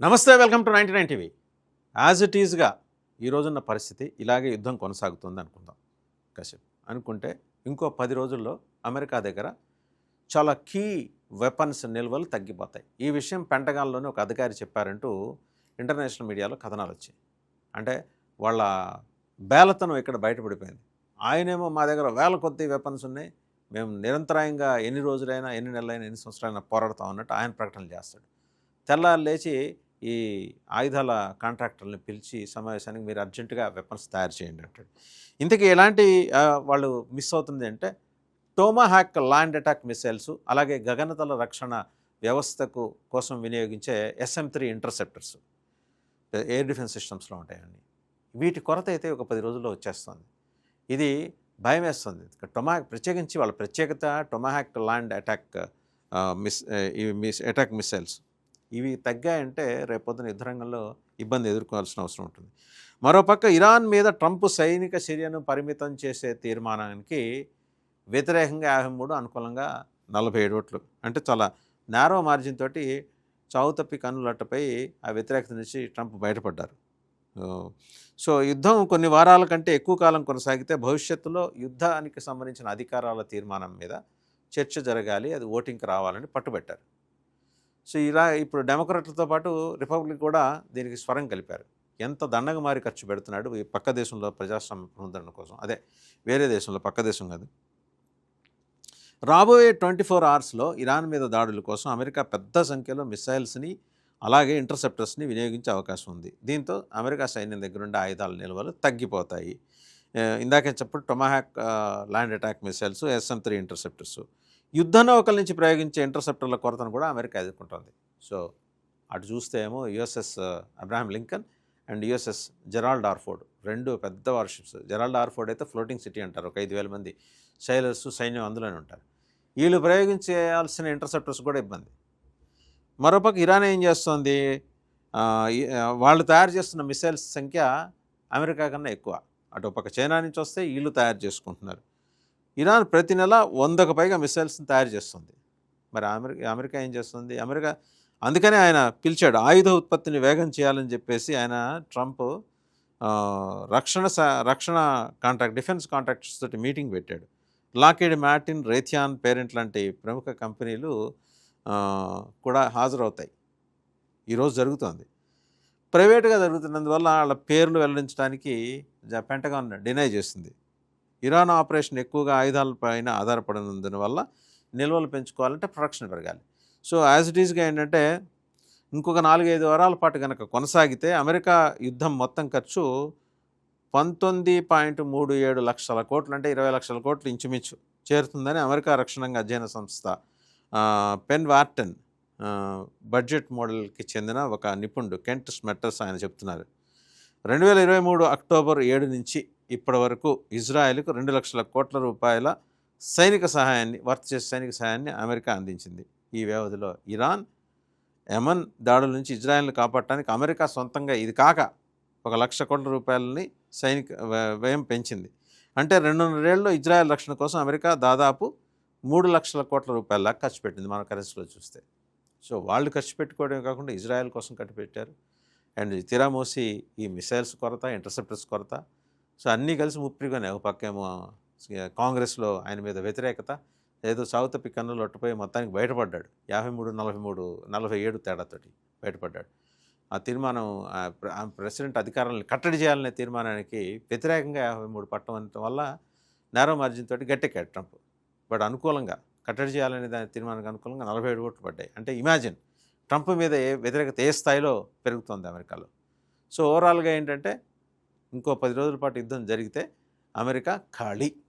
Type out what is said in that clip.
నమస్తే, welcome to 99 TV. As it ఈజ్గా ఈ రోజున్న పరిస్థితి ఇలాగే యుద్ధం కొనసాగుతుంది అనుకుందాం. కాసేపు అనుకుంటే ఇంకో 10 రోజుల్లో అమెరికా దగ్గర చాలా కీ వెపన్స్ నిల్వలు తగ్గిపోతాయి. ఈ విషయం పెంటగాన్లోనే ఒక అధికారి చెప్పారంటూ ఇంటర్నేషనల్ మీడియాలో కథనాలు వచ్చాయి. అంటే వాళ్ళ బేలతనం ఇక్కడ బయటపడిపోయింది. ఆయనేమో మా దగ్గర వేల కొద్ది వెపన్స్ ఉన్నాయి, మేము నిరంతరాయంగా ఎన్ని రోజులైనా ఎన్ని నెలలైనా ఎన్ని సంవత్సరాలైనా పోరాడతాం అన్నట్టు ఆయన ప్రకటనలు చేస్తాడు. తెల్లారు లేచి ఈ ఆయుధాల కాంట్రాక్టర్ని పిలిచి సమావేశానికి మీరు అర్జెంటుగా వెపన్స్ తయారు చేయండి అంటాడు. ఇంతకీ ఎలాంటి వాళ్ళు మిస్ అవుతుంది అంటే టోమాహాక్ ల్యాండ్ అటాక్ మిసైల్స్, అలాగే గగనతల రక్షణ వ్యవస్థకు కోసం వినియోగించే SM-3 ఇంటర్సెప్టర్స్ ఎయిర్ డిఫెన్స్ సిస్టమ్స్లో ఉంటాయండి. వీటి కొరత అయితే ఒక 10 రోజుల్లో వచ్చేస్తుంది. ఇది భయం వేస్తుంది. ప్రత్యేకించి వాళ్ళ ప్రత్యేకత టొమాహాక్ ల్యాండ్ అటాక్ అటాక్ మిసైల్స్ ఇవి తగ్గాయంటే రేపొద్దున యుద్ధ రంగంలో ఇబ్బంది ఎదుర్కోవాల్సిన అవసరం ఉంటుంది. మరోపక్క ఇరాన్ మీద ట్రంప్ సైనిక చర్యను పరిమితం చేసే తీర్మానానికి వ్యతిరేకంగా 53, అనుకూలంగా 47 ఓట్లు. అంటే చాలా నేరో మార్జిన్ తోటి చావు తప్పి కన్నులట్టపై ఆ వ్యతిరేకత నుంచి ట్రంప్ బయటపడ్డారు. సో యుద్ధం కొన్ని వారాల కంటే ఎక్కువ కాలం కొనసాగితే భవిష్యత్తులో యుద్ధానికి సంబంధించిన అధికారాల తీర్మానం మీద చర్చ జరగాలి, అది ఓటింగ్కి రావాలని పట్టుబట్టారు. సో ఇలా ఇప్పుడు డెమోక్రాట్లతో పాటు రిపబ్లిక్ కూడా దీనికి స్వరం కలిపారు. ఎంత దండగ మారి ఖర్చు పెడుతున్నాడు ఈ పక్క దేశంలో ప్రజాస్వామ్య పునరుద్ధరణ కోసం, అదే వేరే దేశంలో, పక్క దేశం కాదు. రాబోయే 24 అవర్స్లో ఇరాన్ మీద దాడుల కోసం అమెరికా పెద్ద సంఖ్యలో మిసైల్స్ని అలాగే ఇంటర్సెప్టర్స్ని వినియోగించే అవకాశం ఉంది. దీంతో అమెరికా సైన్యం దగ్గర ఉండే ఆయుధాల నిల్వలు తగ్గిపోతాయి. ఇందాకే చెప్పు టొమాహాక్ land attack missiles, SM-3 interceptors, యుద్ధ నౌకల నుంచి ప్రయోగించే ఇంటర్సెప్టర్ల కొరతను కూడా అమెరికా ఎదుర్కొంటుంది. సో అటు చూస్తే ఏమో USS Abraham Lincoln and USS Gerald R Ford, రెండు పెద్ద వార్షిప్స్. జెరాల్డ్ ఆర్ ఫోర్డ్ అయితే ఫ్లోటింగ్ సిటీ అంటారు, ఒక 5,000 మంది సైలర్స్ సైన్యం అందులోనే ఉంటారు. వీళ్ళు ప్రయోగించాల్సిన ఇంటర్సెప్టర్స్ కూడా ఇబ్బంది. మరోపక్క ఇరాన్ ఏం చేస్తుంది, వాళ్ళు తయారు చేస్తున్న మిసైల్స్ సంఖ్య అమెరికా కన్నా ఎక్కువ. అటు పక్క చైనా నుంచి వస్తే వీళ్ళు తయారు చేసుకుంటున్నారు. ఇరాన్ ప్రతి నెల 100కు పైగా మిసైల్స్ని తయారు చేస్తుంది. మరి అమెరికా ఏం చేస్తుంది? అమెరికా అందుకనే ఆయన పిలిచాడు, ఆయుధ ఉత్పత్తిని వేగం చేయాలని చెప్పేసి ఆయన ట్రంప్ రక్షణ కాంట్రాక్ట్, డిఫెన్స్ కాంట్రాక్టర్స్ తోటి మీటింగ్ పెట్టాడు. లాక్హీడ్ మార్టిన్, రేథియాన్ పేరెంట్ లాంటి ప్రముఖ కంపెనీలు కూడా హాజరవుతాయి. ఈరోజు జరుగుతోంది. ప్రైవేటుగా జరుగుతున్నందువల్ల వాళ్ళ పేర్లు వెల్లడించడానికి పెంటగాన్ డినై చేస్తుంది. ఇరాన్ ఆపరేషన్ ఎక్కువగా ఆయుధాలపైన ఆధారపడినందున వల్ల నిల్వలు పెంచుకోవాలంటే ప్రొడక్షన్ పెరగాలి. సో యాజ్ ఇట్ ఈజ్గా ఏంటంటే ఇంకొక 4-5 వారాల పాటు కనుక కొనసాగితే అమెరికా యుద్ధం మొత్తం ఖర్చు 19.37 లక్షల కోట్లు, అంటే 20 లక్షల కోట్లు ఇంచుమించు చేరుతుందని అమెరికా రక్షణ అధ్యయన సంస్థ పెన్ వార్టన్ బడ్జెట్ మోడల్కి చెందిన ఒక నిపుణుడు కెంట్ స్మెట్టర్స్ ఆయన చెప్తున్నారు. 2023 అక్టోబర్ 7 నుంచి ఇప్పటి వరకు ఇజ్రాయెల్కు 2 లక్షల కోట్ల రూపాయల సైనిక సహాయాన్ని అమెరికా అందించింది. ఈ వ్యవధిలో ఇరాన్, యెమెన్ దాడుల నుంచి ఇజ్రాయెల్ని కాపాడటానికి అమెరికా సొంతంగా ఇది కాక 1 లక్ష కోట్ల రూపాయలని సైనిక వ్యయం పెంచింది. అంటే 2.5 ఏళ్ళలో ఇజ్రాయెల్ రక్షణ కోసం అమెరికా దాదాపు 3 లక్షల కోట్ల రూపాయల దాకా ఖర్చు పెట్టింది మన కరెన్సీలో చూస్తే. సో వాళ్ళు ఖర్చు పెట్టుకోవడమే కాకుండా ఇజ్రాయెల్ కోసం ఖర్చు పెట్టారు. అండ్ తిరామోసి ఈ మిసైల్స్ కొరత, ఇంటర్సెప్టర్స్ కొరత, సో అన్నీ కలిసి ముప్పిరిగానే. ఒక పక్కేమో కాంగ్రెస్లో ఆయన మీద వ్యతిరేకత, ఏదో సావుతప్పి కన్నులు ఒట్టపోయి మొత్తానికి బయటపడ్డాడు. 53-47 తేడాతోటి బయటపడ్డాడు. ఆ తీర్మానం ప్రెసిడెంట్ అధికారాలను కట్టడి చేయాలనే తీర్మానానికి వ్యతిరేకంగా 53 పట్టడం వల్ల నేరో మార్జిన్ తోటి గట్టెక్కాడు ట్రంప్. బట్ అనుకూలంగా కట్టడి చేయాలనే దాని తీర్మానానికి అనుకూలంగా 47 ఓట్లు పడ్డాయి. అంటే ఇమాజిన్ ట్రంప్ మీద వ్యతిరేకత ఏ స్థాయిలో పెరుగుతుంది అమెరికాలో. సో ఓవరాల్గా ఏంటంటే ఇంకో 10 రోజుల పాటు యుద్ధం జరిగితే అమెరికా ఖాళీ.